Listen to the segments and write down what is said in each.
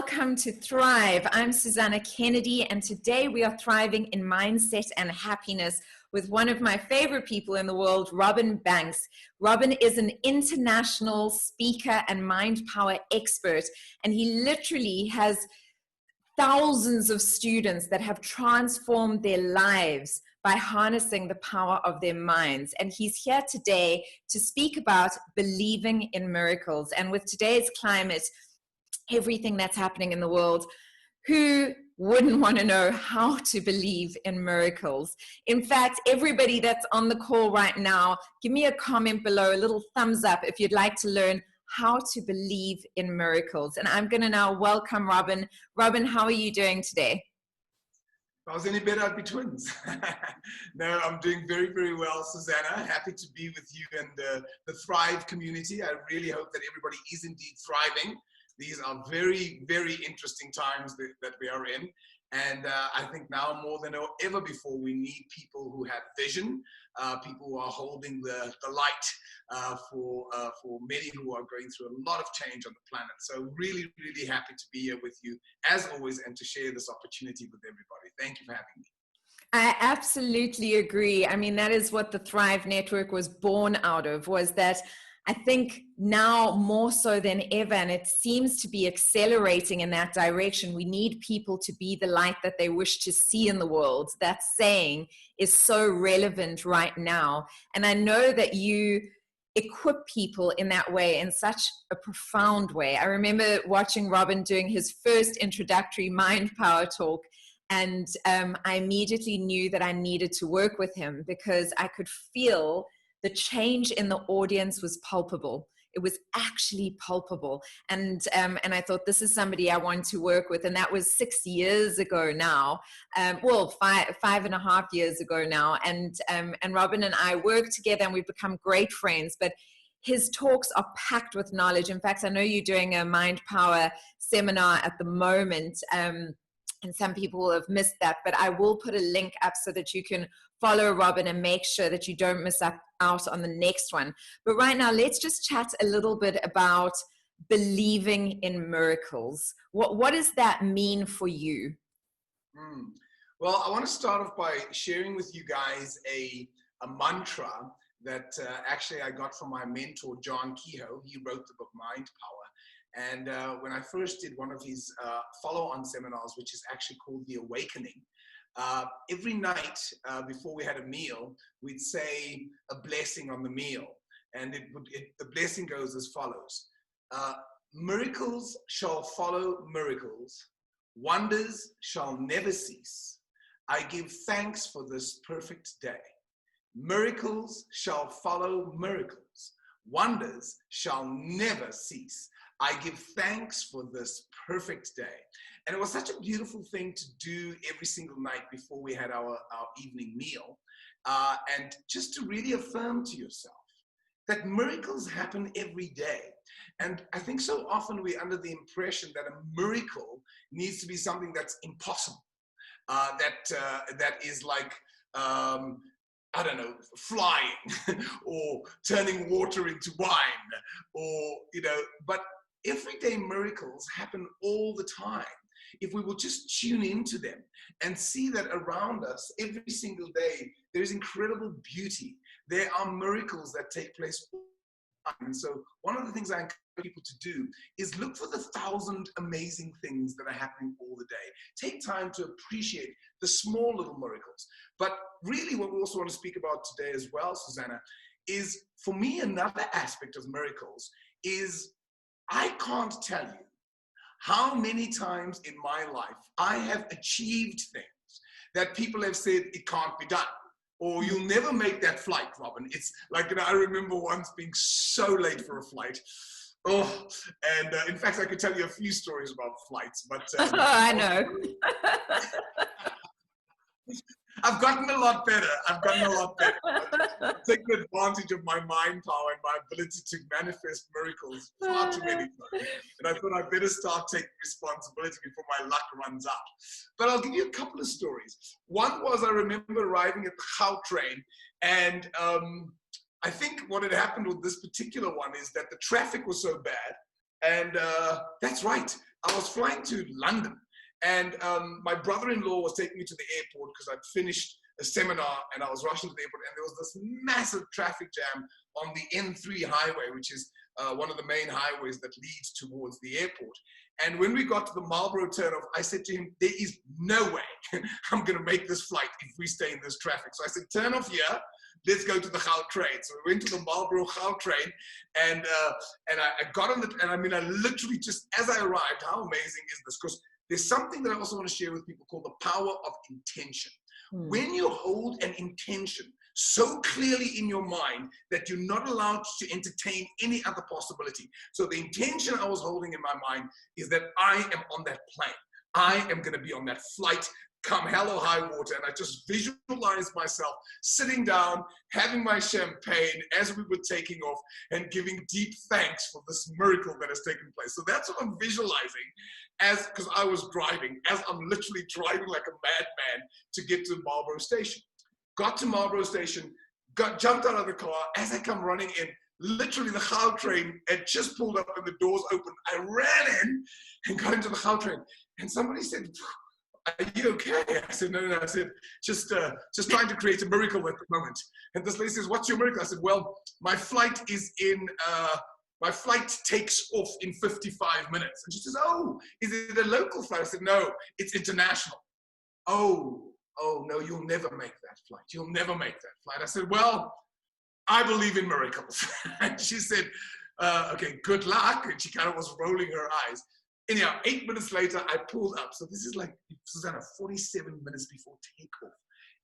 welcome to Thrive. I'm Susana Kennedy, and today we are thriving in mindset and happiness with one of my favorite people in the world, Robin Banks. Robin is an international speaker and mind power expert, and he literally has thousands of students that have transformed their lives by harnessing the power of their minds. And he's here today to speak about believing in miracles. And with today's climate, everything that's happening in the world, who wouldn't want to know how to believe in miracles? In fact, everybody that's on the call right now, give me a comment below, a little thumbs up if you'd like to learn how to believe in miracles. And I'm going to now welcome Robin. Robin, how are you doing today? If I was any better, I'd be twins. No, I'm doing very, very well, Susanna. Happy to be with you and the Thrive community. I really hope that everybody is indeed thriving. These are very, very interesting times that we are in. And I think now more than ever before, we need people who have vision, people who are holding the light for many who are going through a lot of change on the planet. So really, really happy to be here with you, as always, and to share this opportunity with everybody. Thank you for having me. I absolutely agree. I mean, that is what the Thrive Network was born out of, was that I think now more so than ever, and it seems to be accelerating in that direction, we need people to be the light that they wish to see in the world. That saying is so relevant right now. And I know that you equip people in that way, in such a profound way. I remember watching Robin doing his first introductory mind power talk, and I immediately knew that I needed to work with him because I could feel the change in the audience was palpable. It was actually palpable. And I thought, this is somebody I want to work with. And that was 6 years ago now. Well, five and a half years ago now. And Robin and I work together and we've become great friends. But his talks are packed with knowledge. In fact, I know you're doing a Mind Power seminar at the moment. And some people will have missed that, but I will put a link up so that you can follow Robin and make sure that you don't miss out on the next one. But right now, let's just chat a little bit about believing in miracles. What does that mean for you? Well, I want to start off by sharing with you guys a mantra that actually I got from my mentor, John Kehoe. He wrote the book Mind Power. And when I first did one of his follow-on seminars, which is actually called The Awakening, every night before we had a meal, we'd say a blessing on the meal. And the blessing goes as follows. Miracles shall follow miracles. Wonders shall never cease. I give thanks for this perfect day. Miracles shall follow miracles. Wonders shall never cease. I give thanks for this perfect day. And it was such a beautiful thing to do every single night before we had our evening meal. And just to really affirm to yourself that miracles happen every day. And I think so often we're under the impression that a miracle needs to be something that's impossible. That is like, I don't know, flying or turning water into wine, or, but everyday miracles happen all the time. If we will just tune into them and see that around us every single day, there is incredible beauty. There are miracles that take place all the time. And so one of the things I encourage people to do is look for the 1,000 amazing things that are happening all the day. Take time to appreciate the small little miracles. But really what we also want to speak about today as well, Susanna, is for me another aspect of miracles is I can't tell you how many times in my life I have achieved things that people have said it can't be done, or you'll never make that flight, Robin. It's like, I remember once being so late for a flight. Oh, and in fact, I could tell you a few stories about flights, but I know. I've gotten a lot better. I've taken advantage of my mind power and my ability to manifest miracles far too many times. And I thought I'd better start taking responsibility before my luck runs out. But I'll give you a couple of stories. One was, I remember arriving at the Gautrain, and I think what had happened with this particular one is that the traffic was so bad. And that's right, I was flying to London, and my brother-in-law was taking me to the airport because I'd finished a seminar and I was rushing to the airport, and there was this massive traffic jam on the N3 highway, which is one of the main highways that leads towards the airport. And when we got to the Marlborough turnoff, I said to him, there is no way I'm going to make this flight if we stay in this traffic. So I said, turn off here. Let's go to the Gautrain. So we went to the Marlborough Gautrain, and I got on and I mean, I literally just, as I arrived, how amazing is this? Because there's something that I also want to share with people called the power of intention. When you hold an intention so clearly in your mind that you're not allowed to entertain any other possibility. So the intention I was holding in my mind is that I am on that plane. I am going to be on that flight, come hell or high water. And I just visualized myself sitting down, having my champagne as we were taking off, and giving deep thanks for this miracle that has taken place. So that's what I'm visualizing, because I was driving, as I'm literally driving like a madman to get to Marlborough Station. Got to Marlborough Station, jumped out of the car. As I come running in, literally the Gautrain had just pulled up and the doors opened. I ran in and got into the Gautrain, and somebody said, "Are you okay?" I said, no. I said, just trying to create a miracle at the moment. And this lady says, "What's your miracle?" I said, "Well, my flight takes off in 55 minutes. And she says, "Oh, is it a local flight?" I said, "No, it's international." Oh, no, you'll never make that flight. You'll never make that flight. I said, "Well, I believe in miracles." And she said, "Okay, good luck." And she kind of was rolling her eyes. Anyhow, 8 minutes later, I pulled up. So this is like, Susana, 47 minutes before takeoff.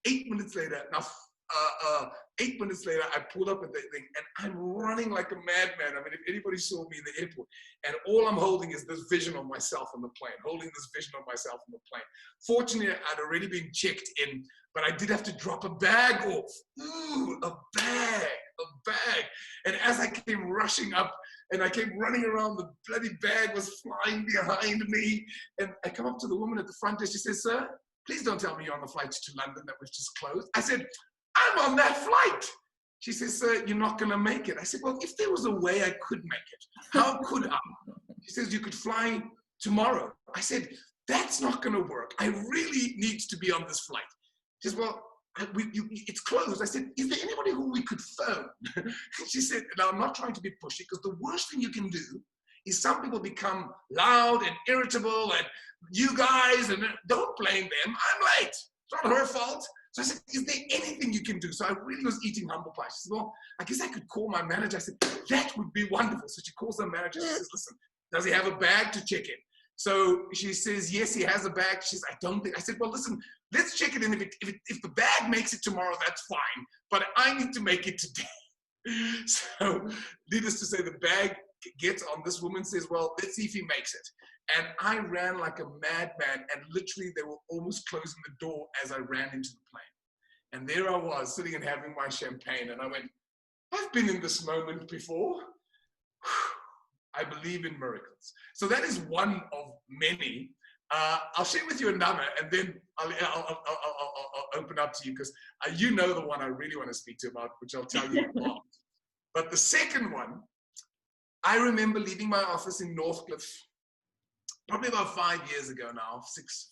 8 minutes later, now, 8 minutes later, I pulled up at the thing, and I'm running like a madman. I mean, if anybody saw me in the airport, and all I'm holding is this vision of myself on the plane, Fortunately, I'd already been checked in, but I did have to drop a bag off. Ooh, a bag. And as I came rushing up, and I came running around, the bloody bag was flying behind me. And I come up to the woman at the front desk. She says, "Sir, please don't tell me you're on the flight to London that was just closed." I said, "I'm on that flight." She says, "Sir, you're not going to make it." I said, "Well, if there was a way I could make it, how could I?" She says, "You could fly tomorrow." I said, "That's not going to work. I really need to be on this flight." She says, "Well, it's closed." I said, "Is there anybody who we could phone?" She said, "Now, I'm not trying to be pushy, because the worst thing you can do is some people become loud and irritable, and you guys, and don't blame them. I'm late. It's not her fault." So I said, "Is there anything you can do?" So I really was eating humble pie. She said, "Well, I guess I could call my manager." I said, "That would be wonderful." So she calls the manager. She says, "Listen, does he have a bag to check in?" So she says, "Yes, he has a bag." She says, "I don't think." I said, "Well, listen, let's check it in. If the bag makes it tomorrow, that's fine. But I need to make it today." So needless to say, the bag gets on. This woman says, "Well, let's see if he makes it." And I ran like a madman, and literally they were almost closing the door as I ran into the plane. And there I was, sitting and having my champagne, and I went, I've been in this moment before. I believe in miracles. So that is one of many. I'll share with you another, and then I'll open up to you, because you know the one I really want to speak to about, which I'll tell you about. But the second one, I remember leaving my office in Northcliffe, probably about 5 years ago now, 6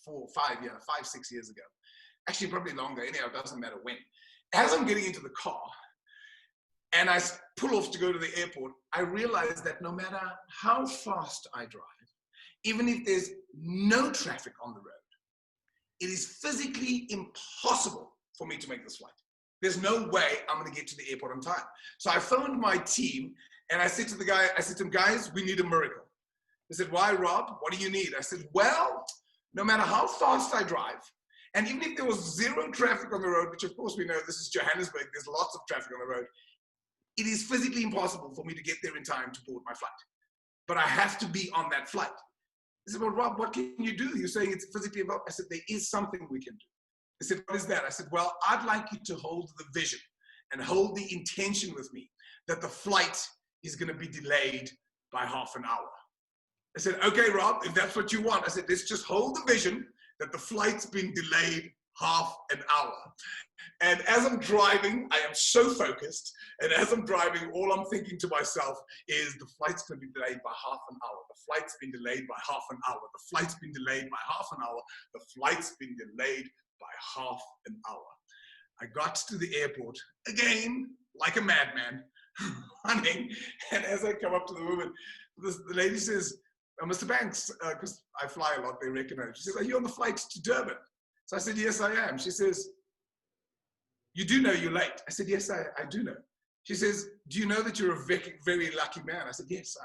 years ago. Actually, probably longer. Anyhow, it doesn't matter when. As I'm getting into the car, and I pull off to go to the airport, I realize that no matter how fast I drive, even if there's no traffic on the road, it is physically impossible for me to make this flight. There's no way I'm going to get to the airport on time. So I phoned my team, and I said to them, "Guys, we need a miracle." They said, "Why, Rob? What do you need?" I said, "Well, no matter how fast I drive, and even if there was zero traffic on the road," which of course we know this is Johannesburg, there's lots of traffic on the road, "it is physically impossible for me to get there in time to board my flight. But I have to be on that flight." They said, "Well, Rob, what can you do? You're saying it's physically impossible." I said, "There is something we can do." They said, "What is that?" I said, "Well, I'd like you to hold the vision and hold the intention with me that the flight is going to be delayed by half an hour." I said, "Okay, Rob, if that's what you want." I said, "Let's just hold the vision that the flight's been delayed half an hour. And as I'm driving, I am so focused. And as I'm driving, all I'm thinking to myself is the flight's going to be delayed by half an hour. The flight's been delayed by half an hour. The flight's been delayed by half an hour. The flight's been delayed by half an hour. I got to the airport again, like a madman, running. And as I come up to the woman, the lady says, Mr. Banks, because I fly a lot, they recognize me. She says, are you on the flight to Durban? So I said, yes, I am. She says, you do know you're late? I said, yes, I do know. She says, do you know that you're a very, very lucky man? I said, yes,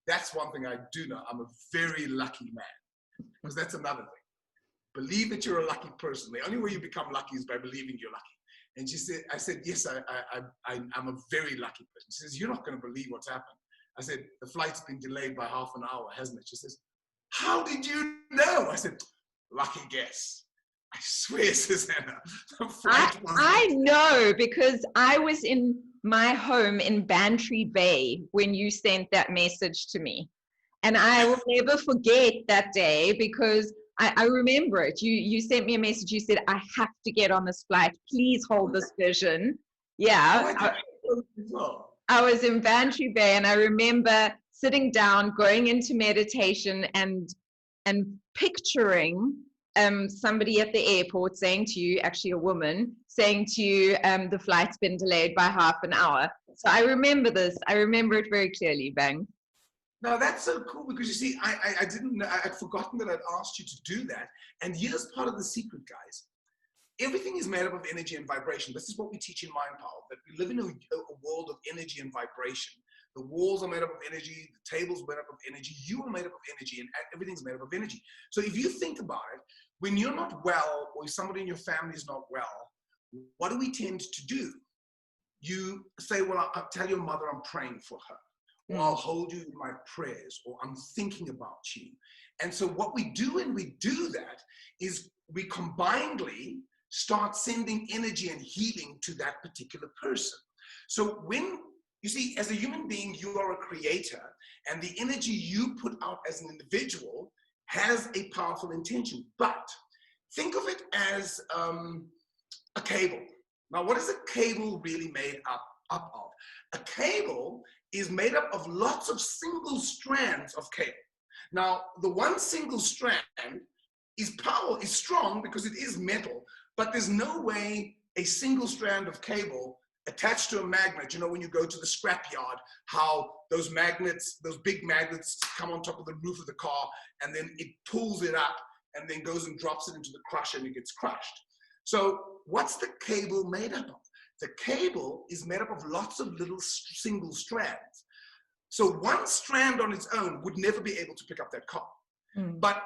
that's one thing I do know. I'm a very lucky man. Because that's another thing. Believe that you're a lucky person. The only way you become lucky is by believing you're lucky. And she said, I said, yes, I'm a very lucky person. She says, you're not going to believe what's happened. I said, the flight's been delayed by half an hour, hasn't it? She says, how did you know? I said, lucky guess. I swear, Susana, the flight I know, because I was in my home in Bantry Bay when you sent that message to me. And I will never forget that day, because I remember it. You sent me a message. You said, I have to get on this flight. Please hold this vision. Yeah. I was in Bantry Bay, and I remember sitting down, going into meditation, and picturing somebody at the airport saying to you, actually a woman, saying to you, the flight's been delayed by half an hour. So I remember this. I remember it very clearly, Bang. No, that's so cool, because you see, I didn't know, I'd forgotten that I'd asked you to do that. And here's part of the secret, guys. Everything is made up of energy and vibration. This is what we teach in Mind Power, that we live in a world of energy and vibration. The walls are made up of energy, the table's made up of energy, you are made up of energy, and everything's made up of energy. So if you think about it, when you're not well, or if somebody in your family is not well, what do we tend to do? You say, well, I'll tell your mother I'm praying for her. Or I'll hold you in my prayers, or I'm thinking about you. And so what we do when we do that is we combinedly start sending energy and healing to that particular person. So when, you see, as a human being, you are a creator, and the energy you put out as an individual has a powerful intention. But think of it as a cable. Now, what is a cable really made up of? A cable is made up of lots of single strands of cable. Now, the one single strand is strong because it is metal, but there's no way a single strand of cable attached to a magnet, you know, when you go to the scrapyard, how those magnets, those big magnets come on top of the roof of the car, and then it pulls it up and then goes and drops it into the crusher and it gets crushed. So what's the cable made up of? The cable is made up of lots of little single strands. So one strand on its own would never be able to pick up that car. But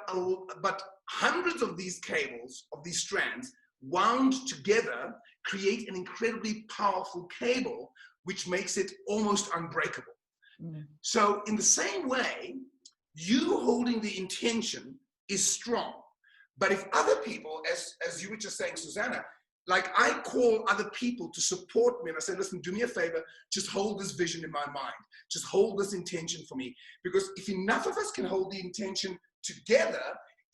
hundreds of these cables, of these strands, wound together, create an incredibly powerful cable, which makes it almost unbreakable. So in the same way, you holding the intention is strong. But if other people, as you were just saying, Susana, like I call other people to support me, and I say, listen, do me a favor, just hold this vision in my mind. Just hold this intention for me. Because if enough of us can hold the intention together,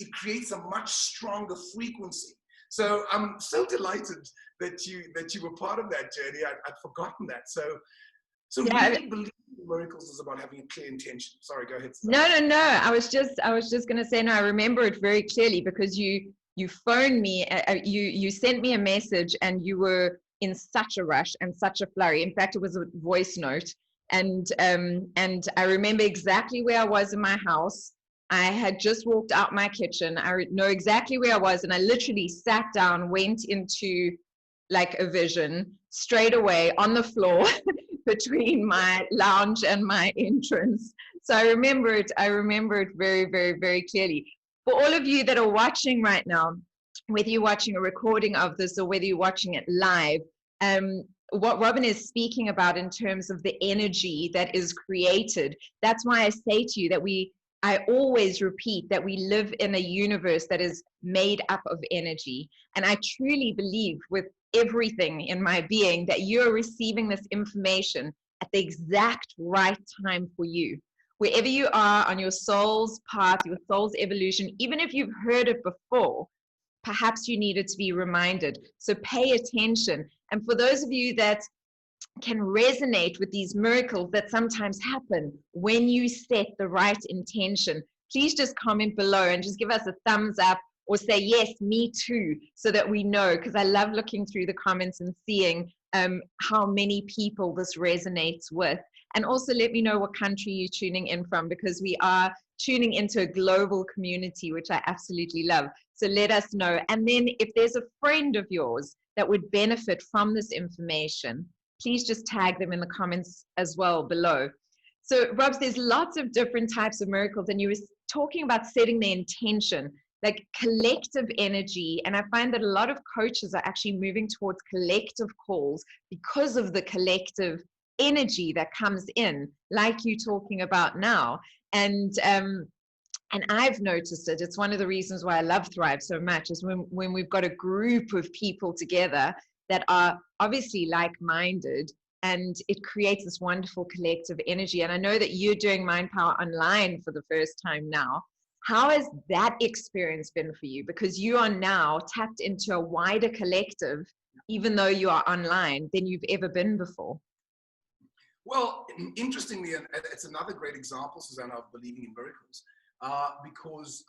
it creates a much stronger frequency. So I'm so delighted that you were part of that journey. I'd forgotten that. So yeah, really believing in miracles is about having a clear intention. Sorry, go ahead. No. I was just going to say, no, I remember it very clearly, because you phoned me, you sent me a message, and you were in such a rush and such a flurry. In fact, it was a voice note, and I remember exactly where I was in my house. I had just walked out my kitchen. I know exactly where I was, and I literally sat down, went into like a vision straight away on the floor between my lounge and my entrance. So I remember it very, very, very clearly. For all of you that are watching right now, whether you're watching a recording of this or whether you're watching it live, what Robin is speaking about in terms of the energy that is created, that's why I say to you that I always repeat that we live in a universe that is made up of energy. And I truly believe with everything in my being that you're receiving this information at the exact right time for you. Wherever you are on your soul's path, your soul's evolution, even if you've heard it before, perhaps you needed to be reminded. So pay attention. And for those of you that can resonate with these miracles that sometimes happen when you set the right intention, please just comment below and just give us a thumbs up or say, yes, me too, so that we know, because I love looking through the comments and seeing how many people this resonates with. And also let me know what country you're tuning in from, because we are tuning into a global community, which I absolutely love. So let us know. And then if there's a friend of yours that would benefit from this information, please just tag them in the comments as well below. So Robs, there's lots of different types of miracles, and you were talking about setting the intention, like collective energy. And I find that a lot of coaches are actually moving towards collective calls because of the collective energy that comes in, like you talking about now. And I've noticed it. It's one of the reasons why I love Thrive so much, is when we've got a group of people together that are obviously like-minded, and it creates this wonderful collective energy. And I know that you're doing Mind Power online for the first time now. How has that experience been for you? Because you are now tapped into a wider collective, even though you are online, than you've ever been before. Well, interestingly, it's another great example, Susana, of believing in miracles, because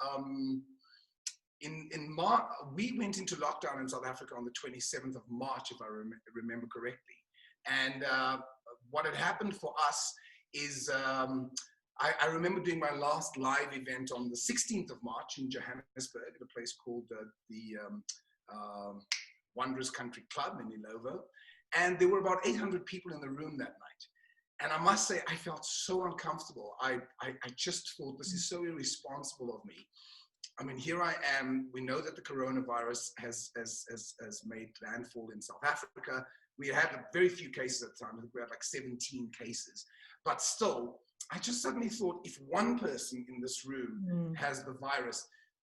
in March, we went into lockdown in South Africa on the 27th of March, if I remember correctly. And what had happened for us is I remember doing my last live event on the 16th of March in Johannesburg at a place called the Wondrous Country Club in Ilovo. And there were about 800 people in the room that night. And I must say, I felt so uncomfortable. I just thought, this is so irresponsible of me. I mean, here I am. We know that the coronavirus has made landfall in South Africa. We had very few cases at the time. I think we had like 17 cases. But still, I just suddenly thought, if one person in this room has the virus,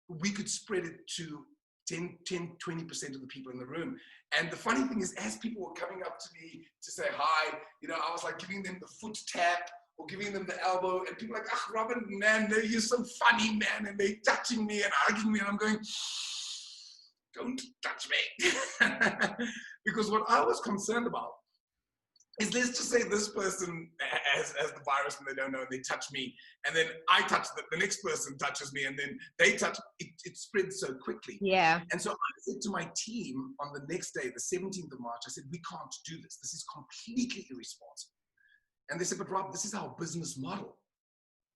we could spread it to 10, 20% of the people in the room. And the funny thing is, as people were coming up to me to say hi, you know, I was like giving them the foot tap or giving them the elbow, and people were like, ah, Robin, man, you're so funny, man. And they're touching me and hugging me, and I'm going, don't touch me. Because what I was concerned about is, let's just say this person has the virus and they don't know, and they touch me, and then I touch the next person touches me, and then they touch, it spreads so quickly. Yeah. And so I said to my team on the next day, the 17th of March, I said, we can't do this. This is completely irresponsible. And they said, but Rob, this is our business model.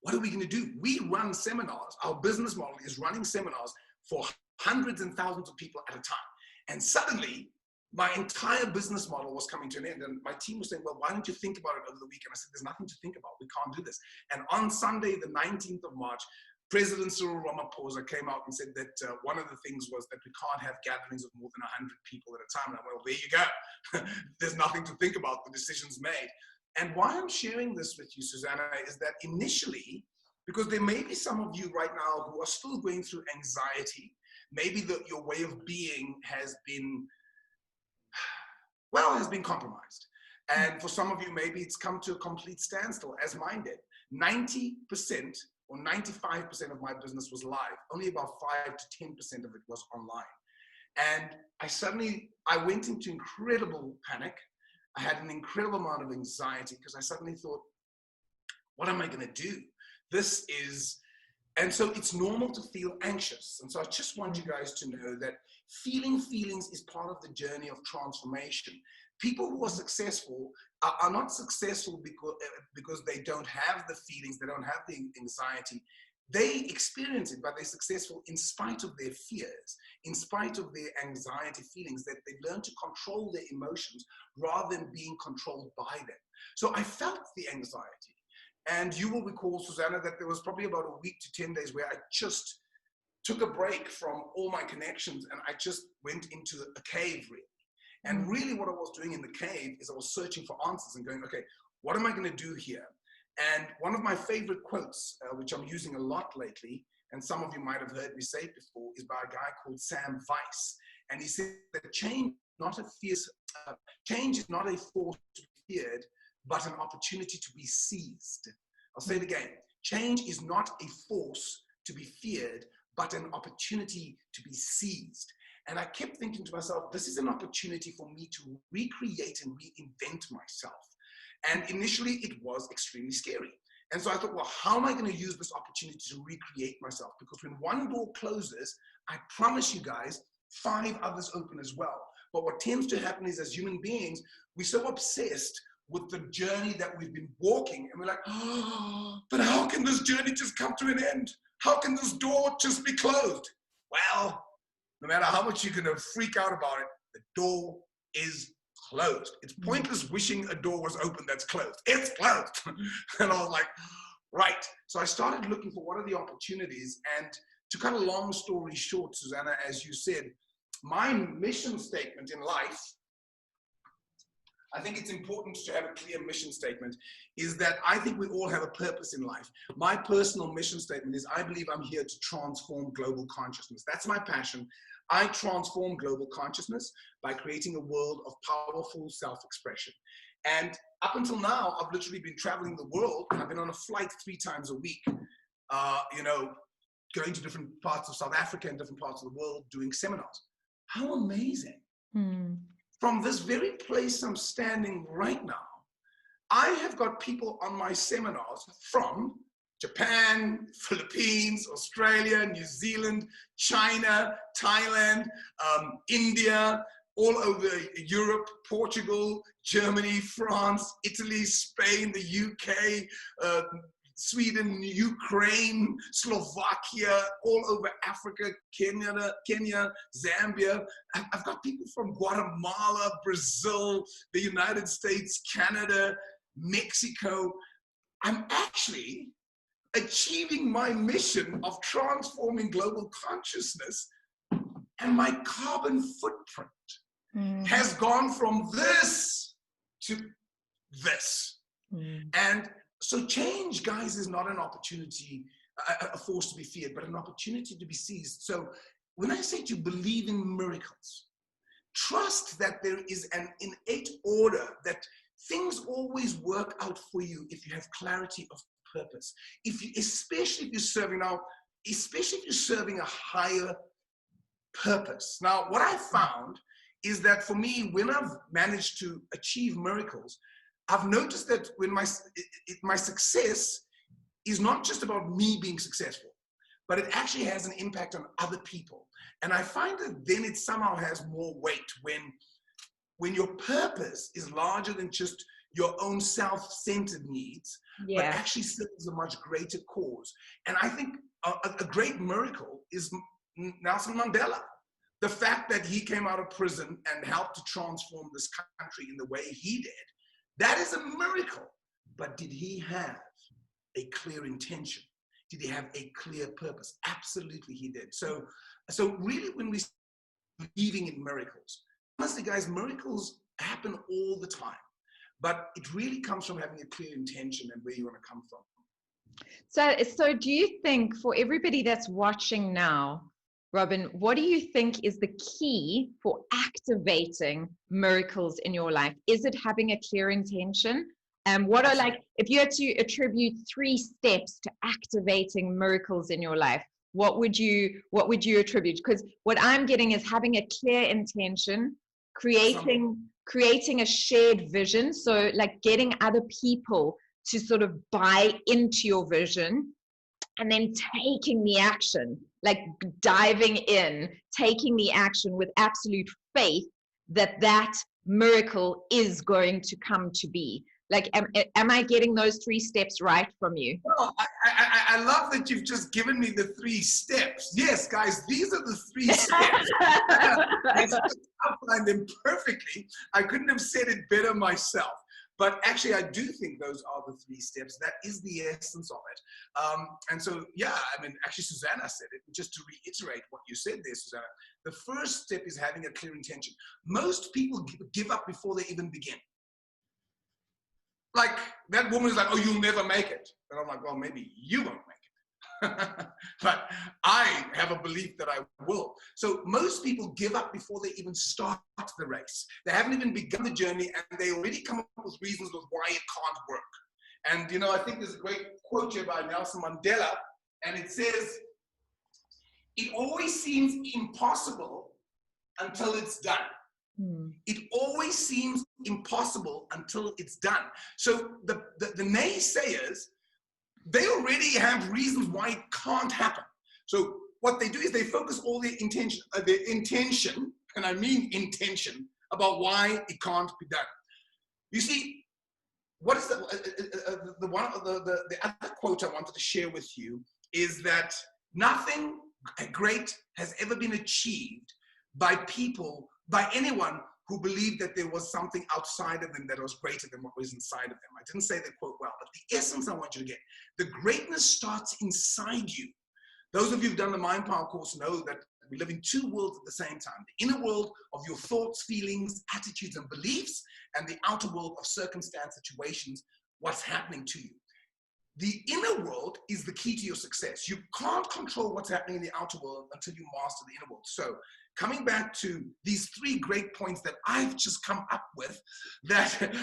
What are we going to do? We run seminars. Our business model is running seminars for hundreds and thousands of people at a time. And suddenly, my entire business model was coming to an end. And my team was saying, well, why don't you think about it over the weekend? I said, there's nothing to think about. We can't do this. And on Sunday, the 19th of March, President Cyril Ramaphosa came out and said that one of the things was that we can't have gatherings of more than 100 people at a time. And I went, well, there you go. There's nothing to think about. The decision's made. And why I'm sharing this with you, Susana, is that initially, because there may be some of you right now who are still going through anxiety, maybe your way of being has been compromised. And for some of you, maybe it's come to a complete standstill, as mine did. 90% or 95% of my business was live. Only about 5 to 10% of it was online. And I went into incredible panic. I had an incredible amount of anxiety because I suddenly thought, what am I going to do? And so it's normal to feel anxious. And so I just want you guys to know that feeling feelings is part of the journey of transformation. People who are successful are not successful because they don't have the feelings, they don't have the anxiety. They experience it, but they're successful in spite of their fears, in spite of their anxiety feelings, that they've learned to control their emotions rather than being controlled by them. So I felt the anxiety. And you will recall, Susana, that there was probably about a week to 10 days where I just took a break from all my connections and I just went into a cave, really. And really what I was doing in the cave is I was searching for answers and going, okay, what am I going to do here? And one of my favorite quotes, which I'm using a lot lately, and some of you might have heard me say it before, is by a guy called Sam Weiss. And he said that change is not a force to be feared, but an opportunity to be seized. I'll say it again. Change is not a force to be feared, but an opportunity to be seized. And I kept thinking to myself, this is an opportunity for me to recreate and reinvent myself. And initially it was extremely scary. And so I thought, well, how am I going to use this opportunity to recreate myself? Because when one door closes, I promise you guys, 5 others open as well. But what tends to happen is, as human beings, we're so obsessed with the journey that we've been walking. And we're like, oh, but how can this journey just come to an end? How can this door just be closed? Well, no matter how much you're going to freak out about it, the door is closed. It's pointless wishing a door was open that's closed. It's closed. And I was like, right. So I started looking for what are the opportunities. And to cut a long story short, Susana, as you said, my mission statement in life, I think it's important to have a clear mission statement, is that I think we all have a purpose in life. My personal mission statement is I believe I'm here to transform global consciousness. That's my passion. I transform global consciousness by creating a world of powerful self-expression. And up until now, I've literally been traveling the world. I've been on a flight 3 times a week, going to different parts of South Africa and different parts of the world doing seminars. How amazing. From this very place I'm standing right now, I have got people on my seminars from Japan, Philippines, Australia, New Zealand, China, Thailand, India, all over Europe, Portugal, Germany, France, Italy, Spain, the UK, Sweden, Ukraine, Slovakia, all over Africa, Kenya, Zambia. I've got people from Guatemala, Brazil, the United States, Canada, Mexico. I'm actually achieving my mission of transforming global consciousness, and my carbon footprint has gone from this to this. And so change, guys, is not an opportunity, a force to be feared, but an opportunity to be seized. So when I say to believe in miracles, trust that there is an innate order, that things always work out for you if you have clarity of purpose. Especially if you're serving a higher purpose. Now, what I found is that for me, when I've managed to achieve miracles, I've noticed that when my success is not just about me being successful, but it actually has an impact on other people. And I find that then it somehow has more weight when your purpose is larger than just your own self-centered needs, but actually serves a much greater cause. And I think a great miracle is Nelson Mandela. The fact that he came out of prison and helped to transform this country in the way he did, that is a miracle. But did he have a clear intention? Did he have a clear purpose? Absolutely he did. So really when we believing in miracles, honestly guys, miracles happen all the time. But it really comes from having a clear intention and where you want to come from. So do you think, for everybody that's watching now, Robin, what do you think is the key for activating miracles in your life? Is it having a clear intention? What are, like, if you had to attribute 3 steps to activating miracles in your life, what would you attribute? Because what I'm getting is having a clear intention, creating a shared vision. So like getting other people to sort of buy into your vision, and then taking the action, like diving in, taking the action with absolute faith that that miracle is going to come to be. Like, am I getting those 3 steps right from you? Well, I love that you've just given me the 3 steps. Yes, guys, these are the 3 steps. I just outlined them perfectly. I couldn't have said it better myself. But actually, I do think those are the 3 steps. That is the essence of it. And so, yeah, I mean, actually, Susana said it. Just to reiterate what you said there, Susana, the first step is having a clear intention. Most people give up before they even begin. Like, that woman is like, oh, you'll never make it. And I'm like, well, maybe you won't make it. But I have a belief that I will. So most people give up before they even start the race. They haven't even begun the journey, and they already come up with reasons of why it can't work. And, you know, I think there's a great quote here by Nelson Mandela, and it says, it always seems impossible until it's done. It always seems impossible until it's done. So the naysayers, they already have reasons why it can't happen. So what they do is they focus all their intention, and I mean intention, about why it can't be done. You see, what is the other quote I wanted to share with you is that nothing great has ever been achieved by anyone who believed that there was something outside of them that was greater than what was inside of them. I didn't say the quote well, but the essence I want you to get, the greatness starts inside you. Those of you who've done the Mind Power course know that we live in two worlds at the same time. The inner world of your thoughts, feelings, attitudes, and beliefs, and the outer world of circumstance, situations, what's happening to you. The inner world is the key to your success. You can't control what's happening in the outer world until you master the inner world. So coming back to these three great points that I've just come up with, that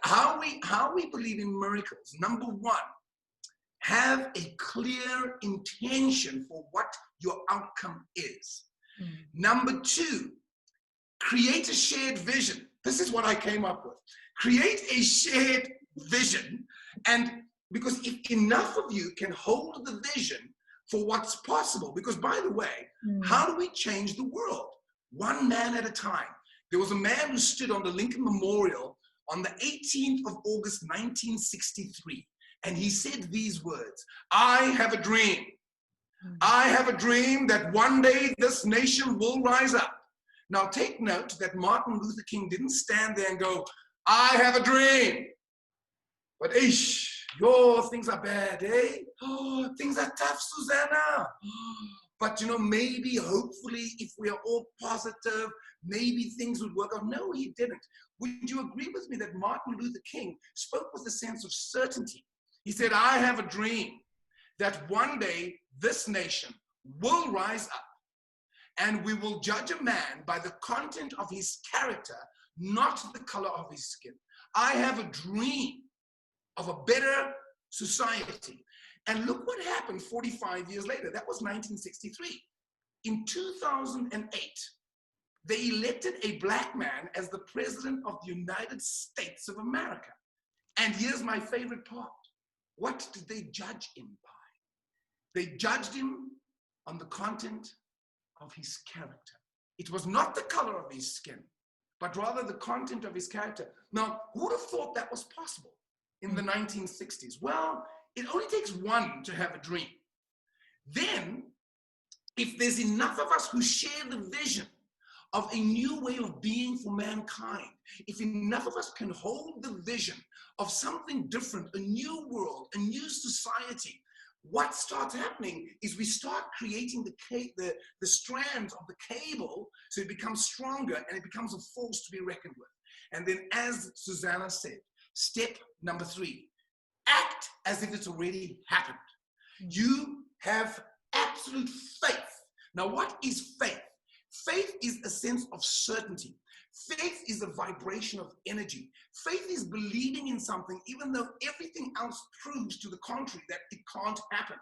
how we believe in miracles. Number one, have a clear intention for what your outcome is. Number two, create a shared vision. This is what I came up with. Create a shared vision, and because if enough of you can hold the vision for what's possible, because by the way, how do we change the world? One man at a time. There was a man who stood on the Lincoln Memorial on the 18th of August, 1963, and he said these words, "I have a dream. I have a dream that one day this nation will rise up." Now take note that Martin Luther King didn't stand there and go, "I have a dream, but things are bad, eh? Oh, things are tough, Susana. But maybe, hopefully, if we are all positive, maybe things would work out." No, he didn't. Would you agree with me that Martin Luther King spoke with a sense of certainty? He said, "I have a dream that one day this nation will rise up, and we will judge a man by the content of his character, not the color of his skin. I have a dream of a better society." And look what happened 45 years later. That was 1963. In 2008, they elected a black man as the president of the United States of America. And here's my favorite part. What did they judge him by? They judged him on the content of his character. It was not the color of his skin, but rather the content of his character. Now, who would have thought that was possible in the 1960s? Well, it only takes one to have a dream. Then, if there's enough of us who share the vision of a new way of being for mankind, if enough of us can hold the vision of something different, a new world, a new society, what starts happening is we start creating the strands of the cable so it becomes stronger and it becomes a force to be reckoned with. And then, as Susana said, step number 3, act as if it's already happened. You have absolute faith. Now, what is faith? Faith is a sense of certainty. Faith is a vibration of energy. Faith is believing in something even though everything else proves to the contrary that it can't happen.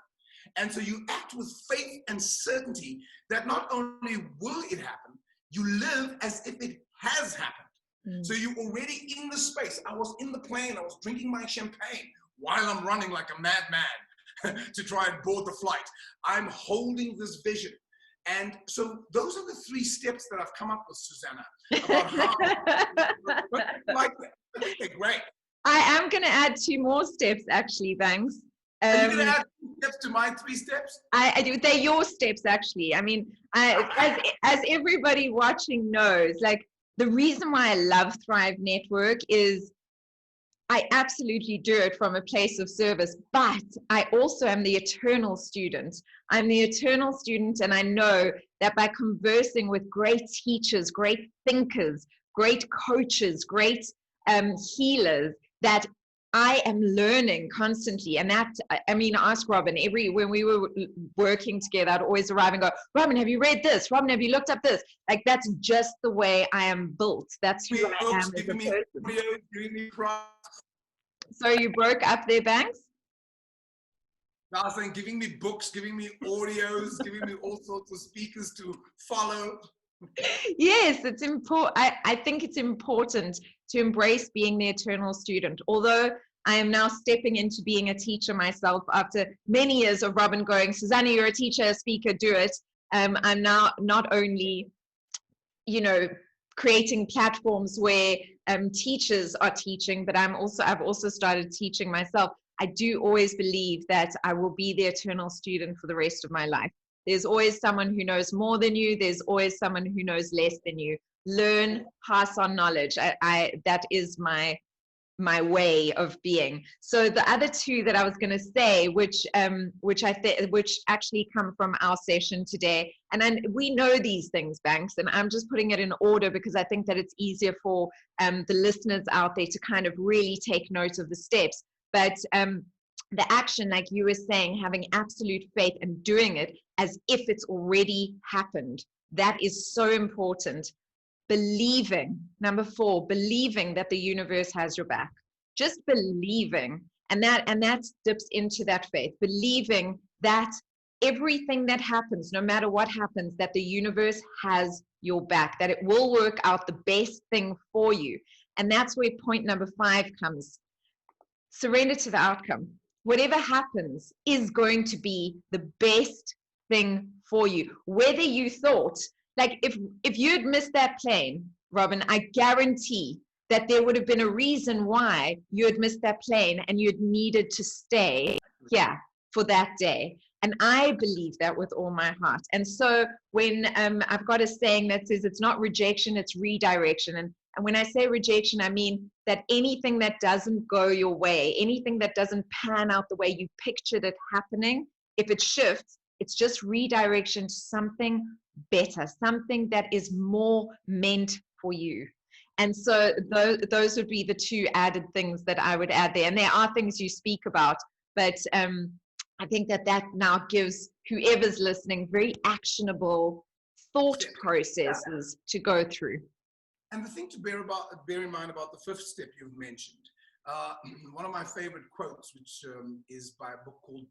And so you act with faith and certainty that not only will it happen, you live as if it has happened. So you're already in the space. I was in the plane, I was drinking my champagne while I'm running like a madman to try and board the flight. I'm holding this vision. And so those are the 3 steps that I've come up with, Susana, about how like that. I think they're great. I am going to add 2 more steps, actually, thanks. Are you going to add 2 steps to my 3 steps? I do. They're your steps, actually. I mean, as everybody watching knows, like, the reason why I love Thrive Network is I absolutely do it from a place of service, but I also am the eternal student. I'm the eternal student, and I know that by conversing with great teachers, great thinkers, great coaches, great healers, that I am learning constantly. And that, I mean, ask Robin, when we were working together, I'd always arrive and go, "Robin, have you read this? Robin, have you looked up this?" Like, that's just the way I am built. That's who I am as a person. So you broke up there, Banks? I was saying, giving me books, giving me audios, giving me all sorts of speakers to follow. Yes, it's important. I think it's important to embrace being the eternal student. Although I am now stepping into being a teacher myself after many years of Robin going, Susana, you're a teacher, a speaker, do it. I'm now not only, you know, creating platforms where teachers are teaching, but I've also started teaching myself. I do always believe that I will be the eternal student for the rest of my life. There's always someone who knows more than you. There's always someone who knows less than you. Learn, pass on knowledge. That is my way of being. So the other two that I was going to say, which actually come from our session today, and then we know these things, Banks, and I'm just putting it in order because I think that it's easier for the listeners out there to kind of really take note of the steps. But the action, like you were saying, having absolute faith and doing it as if it's already happened, that is so important. Believing, number 4, believing that the universe has your back. Just believing, and that dips into that faith. Believing that everything that happens, no matter what happens, that the universe has your back, that it will work out the best thing for you. And that's where point number 5 comes. Surrender to the outcome. Whatever happens is going to be the best thing for you. Whether you thought, like if you'd missed that plane, Robin, I guarantee that there would have been a reason why you had missed that plane and you'd needed to stay here for that day. And I believe that with all my heart. And so when I've got a saying that says it's not rejection, it's redirection. And when I say rejection, I mean that anything that doesn't go your way, anything that doesn't pan out the way you pictured it happening, if it shifts, it's just redirection to something better, something that is more meant for you. And so those would be the 2 added things that I would add there. And there are things you speak about, but I think that now gives whoever's listening very actionable thought processes to go through. And the thing to bear in mind about the 5th step you've mentioned, one of my favorite quotes, which is by a book called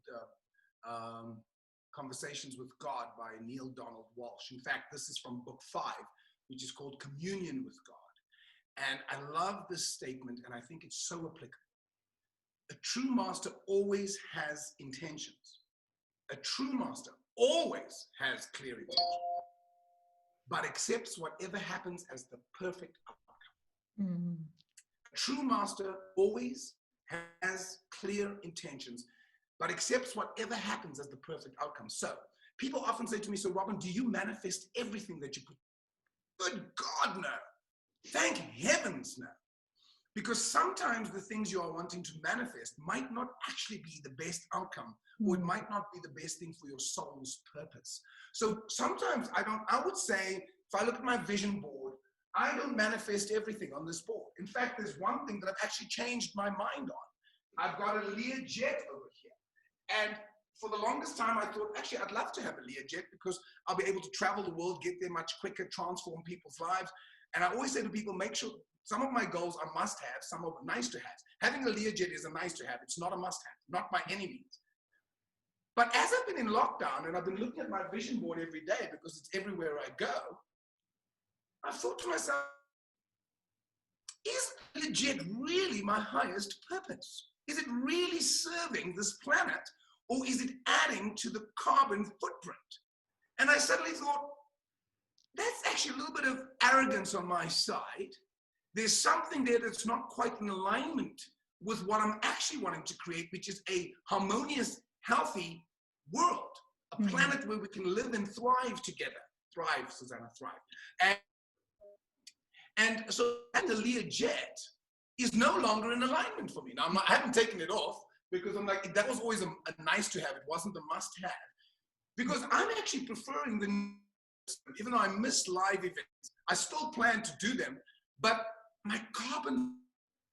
Conversations with God by Neil Donald Walsh. In fact, this is from book 5, which is called Communion with God. And I love this statement, and I think it's so applicable. A true master always has intentions. A true master always has clear intentions, but accepts whatever happens as the perfect outcome. Mm-hmm. A true master always has clear intentions, but accepts whatever happens as the perfect outcome. So people often say to me, so Robin, do you manifest everything that you put? Good God, no. Thank heavens, no. Because sometimes the things you are wanting to manifest might not actually be the best outcome, or it might not be the best thing for your soul's purpose. So sometimes I would say, if I look at my vision board, I don't manifest everything on this board. In fact, there's one thing that I've actually changed my mind on. I've got a Learjet over here. And for the longest time, I thought, actually, I'd love to have a Learjet because I'll be able to travel the world, get there much quicker, transform people's lives. And I always say to people, make sure some of my goals are must-have, some of them nice to have. Having a Learjet is a nice to have. It's not a must-have, not by any means. But as I've been in lockdown and I've been looking at my vision board every day because it's everywhere I go, I've thought to myself, is Learjet really my highest purpose? Is it really serving this planet, or is it adding to the carbon footprint? And I suddenly thought, that's actually a little bit of arrogance on my side. There's something there that's not quite in alignment with what I'm actually wanting to create, which is a harmonious, healthy world, a planet where we can live and thrive together. Thrive, Susana, thrive. And so the Learjet is no longer in alignment for me. Now, I haven't taken it off because I'm like, that was always a nice to have. It wasn't a must have. Because I'm actually preferring even though I miss live events, I still plan to do them, but my carbon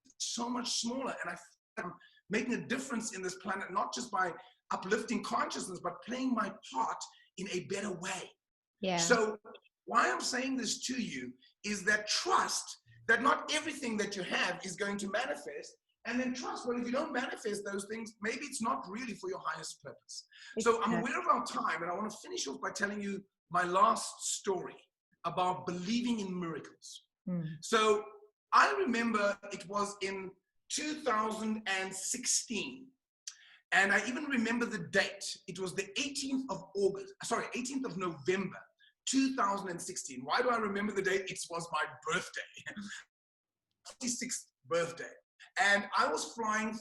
is so much smaller, and I'm making a difference in this planet, not just by uplifting consciousness, but playing my part in a better way. Yeah. So why I'm saying this to you is that trust that not everything that you have is going to manifest, and then trust, well, if you don't manifest those things, maybe it's not really for your highest purpose. Exactly. So I'm aware of our time, and I want to finish off by telling you my last story. about believing in miracles. Mm. So I remember it was in 2016. And I even remember the date. It was the 18th of November, 2016. Why do I remember the date? It was my birthday, 46th birthday. And I was flying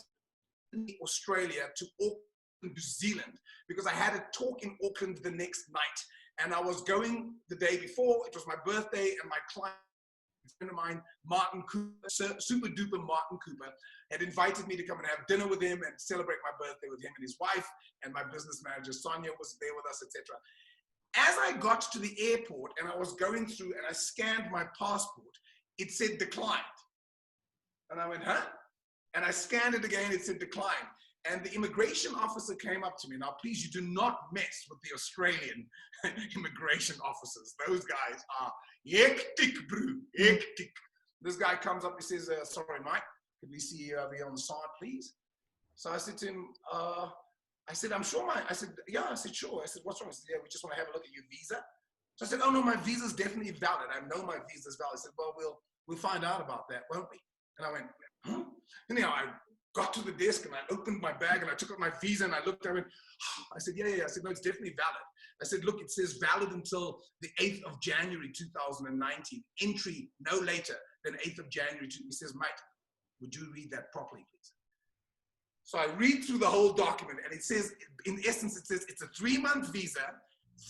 from Australia to Auckland, New Zealand, because I had a talk in Auckland the next night. And I was going the day before. It was my birthday, and my client, a friend of mine, Martin Cooper, super duper Martin Cooper, had invited me to come and have dinner with him and celebrate my birthday with him and his wife, and my business manager Sonia was there with us, etc. As I got to the airport and I was going through and I scanned my passport, it said declined. And I went, huh? And I scanned it again, it said declined. And the immigration officer came up to me. Now, please, you do not mess with the Australian immigration officers. Those guys are hectic, bro, hectic. This guy comes up, he says, sorry, Mike, could we see you over here on the side, please? So I said to him, I said, I'm sure, Mike. I said, yeah, I said, sure. I said, what's wrong? I said, yeah, we just want to have a look at your visa. So I said, oh, no, my visa's definitely valid. I know my visa's valid. I said, well, we'll find out about that, won't we? And I went, huh? Anyhow, I got to the desk and I opened my bag and I took out my visa and I looked, I went, I said, yeah. I said, no, it's definitely valid. I said, look, it says valid until the 8th of January, 2019. Entry no later than 8th of January. He says, mate, would you read that properly, please? So I read through the whole document and it says, in essence, it says it's a 3-month visa,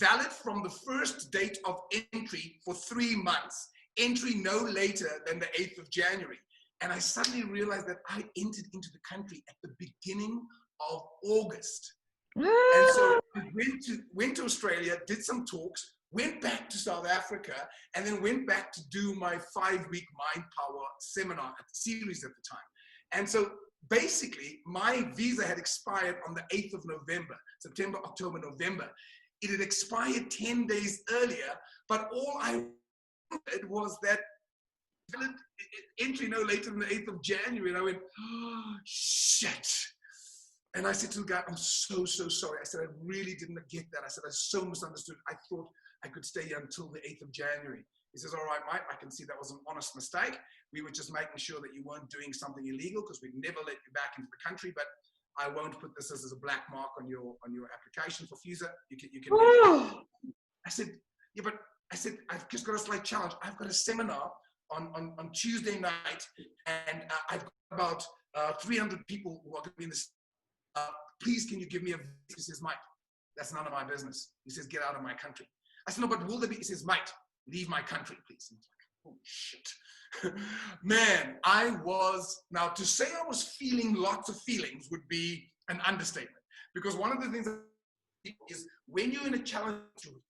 valid from the first date of entry for 3 months. Entry no later than the 8th of January. And I suddenly realized that I entered into the country at the beginning of August. And so I went to Australia, did some talks, went back to South Africa, and then went back to do my 5-week Mind Power seminar at the series at the time. And so basically, my visa had expired on the 8th of November, September, October, November. It had expired 10 days earlier, but all I wanted was that entry no later than the 8th of January. And I went, oh, shit. And I said to the guy, I'm so sorry. I said, I really didn't get that. I said, I so misunderstood. I thought I could stay here until the 8th of January. He says, all right, mate, I can see that was an honest mistake. We were just making sure that you weren't doing something illegal because we'd never let you back into the country, but I won't put this as a black mark on your application for visa. You can I said, yeah, but I said, I've just got a slight challenge. I've got a seminar on Tuesday night, and I've got about 300 people who are going to be in this. Please, can you give me a visa? He says, mate, that's none of my business. He says, get out of my country. I said, no, but will there be? He says, mate, leave my country, please. And I was like, oh, shit. Man, now to say I was feeling lots of feelings would be an understatement. Because one of the things is when you're in a challenging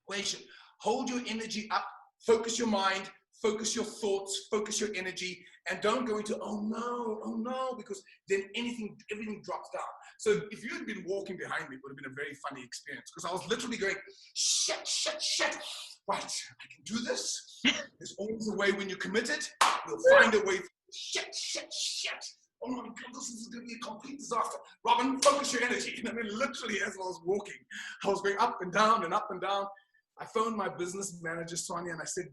situation, hold your energy up, focus your mind, focus your thoughts, focus your energy, and don't go into, oh no, because then everything drops down. So if you had been walking behind me, it would have been a very funny experience, because I was literally going, shit. Right, I can do this. There's always a way when you're committed. You'll find a way. Shit. Oh my God, this is going to be a complete disaster. Robin, focus your energy. And I mean, literally, as I was walking, I was going up and down and up and down. I phoned my business manager, Sonia, and I said,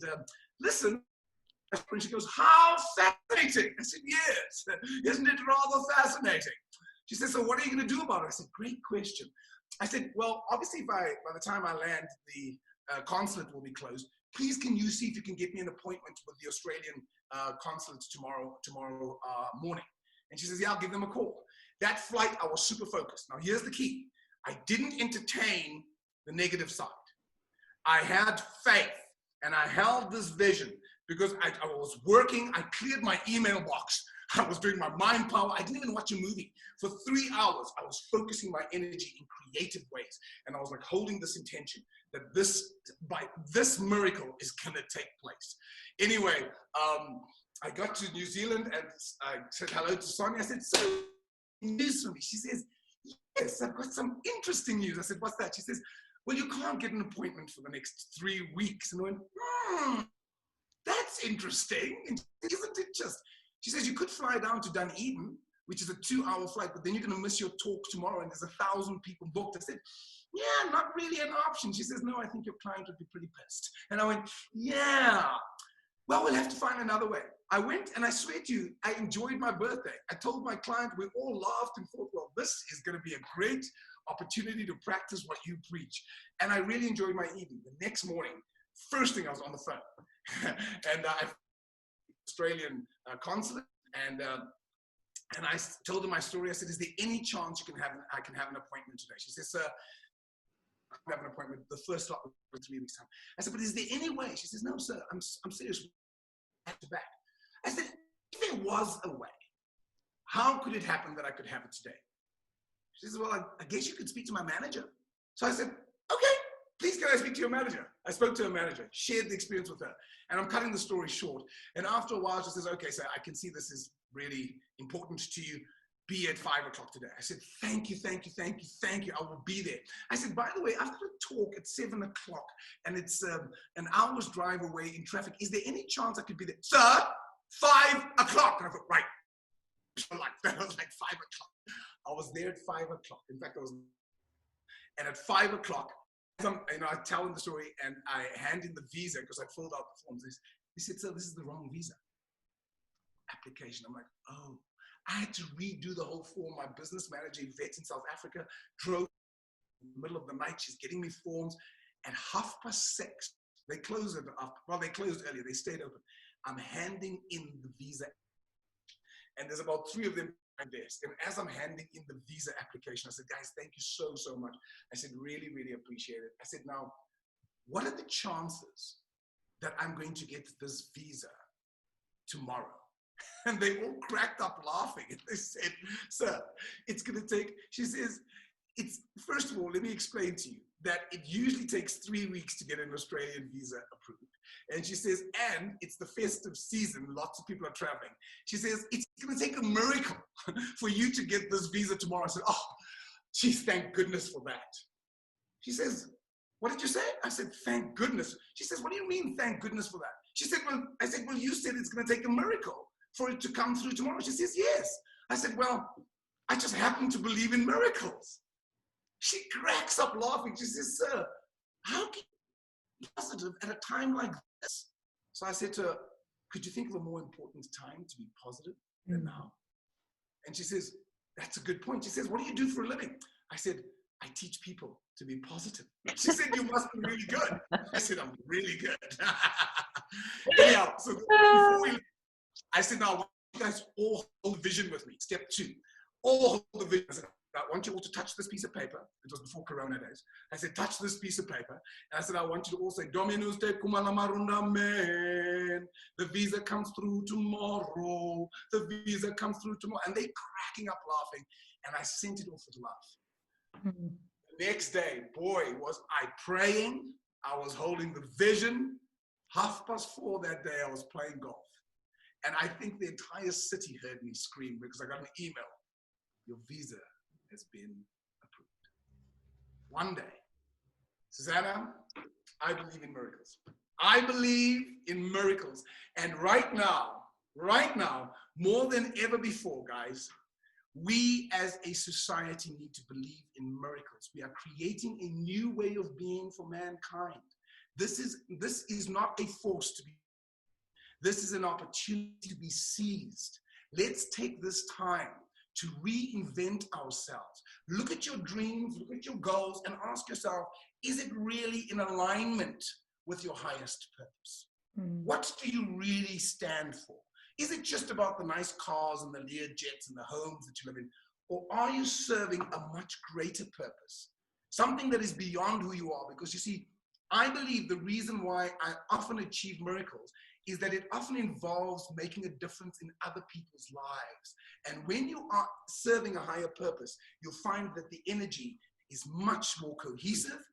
listen. And she goes, how fascinating. I said, yes. Isn't it rather fascinating? She said, so what are you going to do about it? I said, great question. I said, well, obviously, by the time I land, the consulate will be closed. Please, can you see if you can get me an appointment with the Australian consulate tomorrow morning? And she says, yeah, I'll give them a call. That flight, I was super focused. Now, here's the key. I didn't entertain the negative side. I had faith, and I held this vision because I was working. I cleared my email box. I was doing my mind power. I didn't even watch a movie. For 3 hours, I was focusing my energy in creative ways. And I was like holding this intention that this miracle is going to take place. Anyway, I got to New Zealand and I said hello to Sonia. I said, so news for me? She says, yes, I've got some interesting news. I said, what's that? She says, well, you can't get an appointment for the next 3 weeks. And I went, that's interesting. Isn't it just? She says, you could fly down to Dunedin, which is a 2-hour flight, but then you're going to miss your talk tomorrow, and there's 1,000 people booked. I said, yeah, not really an option. She says, no, I think your client would be pretty pissed. And I went, yeah, well, we'll have to find another way. I went, and I swear to you, I enjoyed my birthday. I told my client, we all laughed and thought, well, this is going to be a great opportunity to practice what you preach. And I really enjoyed my evening. The next morning, first thing, I was on the phone. And I Australian consulate, and I told her my story. I said, is there any chance I can have an appointment today? She says, sir, I can have an appointment. The first slot was 3 weeks time. I said, but is there any way? She says, no, sir, I'm serious. Back to back. I said, if there was a way, how could it happen that I could have it today? She says, well, I guess you could speak to my manager. So I said, okay, please can I speak to your manager? I spoke to her manager, shared the experience with her, and I'm cutting the story short. And after a while, she says, okay, sir, I can see this is really important to you. Be at 5 o'clock today. I said, thank you, thank you, thank you, thank you. I will be there. I said, by the way, I've got a talk at 7 o'clock, and it's an hour's drive away in traffic. Is there any chance I could be there? Sir, 5 o'clock. And I thought, right. That was like 5 o'clock. I was there at 5 o'clock. In fact, and at 5 o'clock, I tell him the story, and I hand in the visa because I filled out the forms. He said, sir, this is the wrong visa application. I'm like, oh. I had to redo the whole form. My business manager, vet in South Africa, drove in the middle of the night. She's getting me forms. At 6:30, they closed it up. Well, they closed earlier. They stayed open. I'm handing in the visa. And there's about 3 of them at my desk. And as I'm handing in the visa application, I said, guys, thank you so, so much. I said, really, really appreciate it. I said, now, what are the chances that I'm going to get this visa tomorrow? And they all cracked up laughing. And they said, sir, it's going to take, she says, first of all, let me explain to you that it usually takes 3 weeks to get an Australian visa approved. And she says, and it's the festive season. Lots of people are traveling. She says, it's going to take a miracle for you to get this visa tomorrow. I said, oh, geez, thank goodness for that. She says, what did you say? I said, thank goodness. She says, what do you mean, thank goodness for that? She said, well, I said, well, you said it's going to take a miracle for it to come through tomorrow. She says, yes. I said, well, I just happen to believe in miracles. She cracks up laughing. She says, sir, how can you be positive at a time like this? So I said to her, could you think of a more important time to be positive than now? And she says, that's a good point. She says, what do you do for a living? I said, I teach people to be positive. She said, you must be really good. I said, I'm really good. Anyhow, so before we, I said, now, I want you guys all hold the vision with me. Step 2, all hold the vision. I said, I want you all to touch this piece of paper. It was before Corona days. I said, touch this piece of paper. And I said, I want you to all say, Dominus te kumala marunda man. The visa comes through tomorrow. The visa comes through tomorrow. And they cracking up laughing. And I sent it off with love. The next day, boy, was I praying. I was holding the vision. 4:30 that day, I was playing golf. And I think the entire city heard me scream because I got an email. Your visa has been approved. One day, Susana, I believe in miracles. I believe in miracles. And right now, more than ever before, guys, we as a society need to believe in miracles. We are creating a new way of being for mankind. This is not a force to be. This is an opportunity to be seized. Let's take this time to reinvent ourselves. Look at your dreams, look at your goals, and ask yourself, is it really in alignment with your highest purpose? What do you really stand for? Is it just about the nice cars and the Lear jets and the homes that you live in? Or are you serving a much greater purpose? Something that is beyond who you are. Because you see, I believe the reason why I often achieve miracles is that it often involves making a difference in other people's lives. And when you are serving a higher purpose, you'll find that the energy is much more cohesive,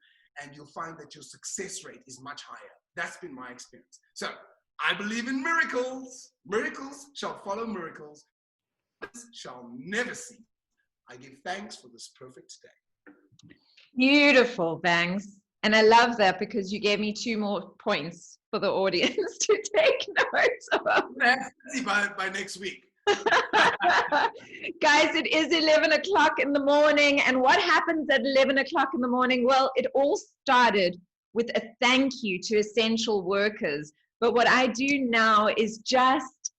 and you'll find that your success rate is much higher. That's been my experience. So I believe in miracles. Miracles shall follow miracles. Shall never cease. I give thanks for this perfect day. Beautiful, Bangs. And I love that because you gave me 2 more points for the audience to take notes of. By next week. Guys, it is 11 o'clock in the morning. And what happens at 11 o'clock in the morning? Well, it all started with a thank you to essential workers. But what I do now is just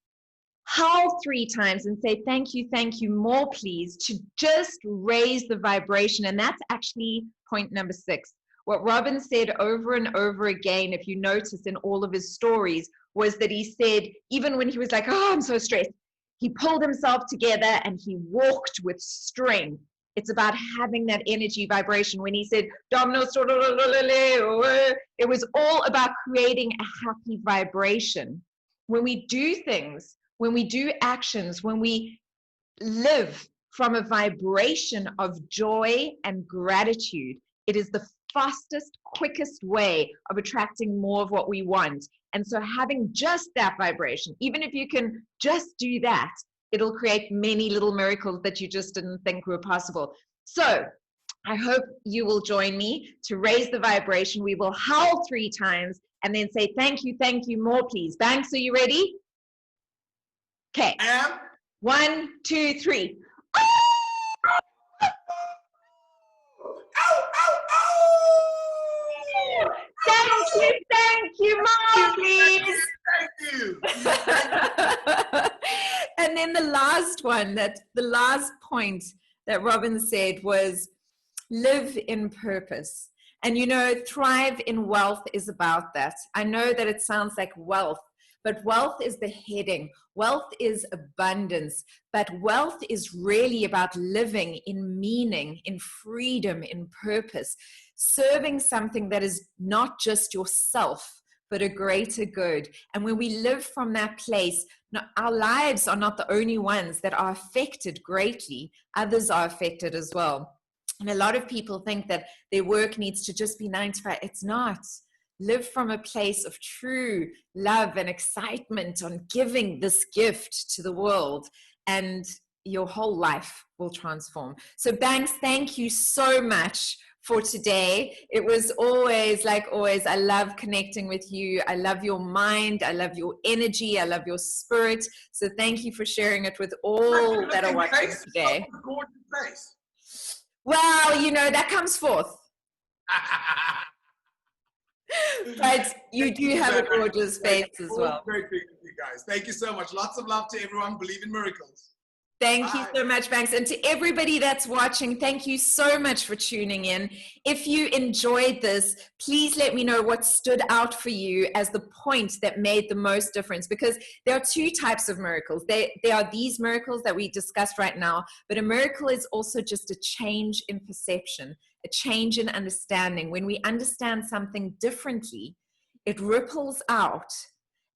howl 3 times and say, thank you, more please, to just raise the vibration. And that's actually point number 6. What Robin said over and over again, if you notice in all of his stories, was that he said, even when he was like, oh, I'm so stressed, he pulled himself together and he walked with strength. It's about having that energy vibration. When he said, it was all about creating a happy vibration. When we do things, when we do actions, when we live from a vibration of joy and gratitude, it is the fastest, quickest way of attracting more of what we want. And so having just that vibration, even if you can just do that, it'll create many little miracles that you just didn't think were possible. So I hope you will join me to raise the vibration. We will howl 3 times and then say, thank you, more please. Banks, are you ready? Okay. I am. 1, 2, 3. Thank you, Mom, please. Thank you. And then the last one, the last point that Robin said was live in purpose. And you know, thrive in wealth is about that. I know that it sounds like wealth, but wealth is the heading. Wealth is abundance, but wealth is really about living in meaning, in freedom, in purpose, serving something that is not just yourself, but a greater good. And when we live from that place, our lives are not the only ones that are affected greatly. Others are affected as well. And a lot of people think that their work needs to just be 9 to 5. It's not. Live from a place of true love and excitement on giving this gift to the world, and your whole life will transform. So Banks, thank you so much for today. It was always, like always, I love connecting with you. I love your mind. I love your energy. I love your spirit. So thank you for sharing it with all that are watching today. Gorgeous face. Well, you know, that comes forth. But you do have a gorgeous face as well. Great being with you guys. Thank you so much. Lots of love to everyone. Believe in miracles. Thank you so much, Banks. And to everybody that's watching, thank you so much for tuning in. If you enjoyed this, please let me know what stood out for you as the point that made the most difference, because there are 2 types of miracles. There are these miracles that we discussed right now, but a miracle is also just a change in perception, a change in understanding. When we understand something differently, it ripples out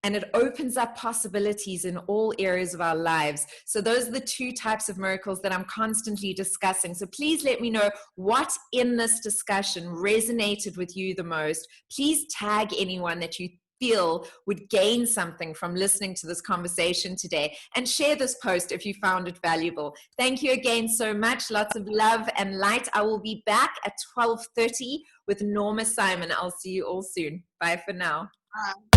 and it opens up possibilities in all areas of our lives. So those are the 2 types of miracles that I'm constantly discussing. So please let me know what in this discussion resonated with you the most. Please tag anyone that you feel would gain something from listening to this conversation today, and share this post if you found it valuable. Thank you again so much. Lots of love and light. I will be back at 12:30 with Norma Simon. I'll see you all soon. Bye for now. Bye.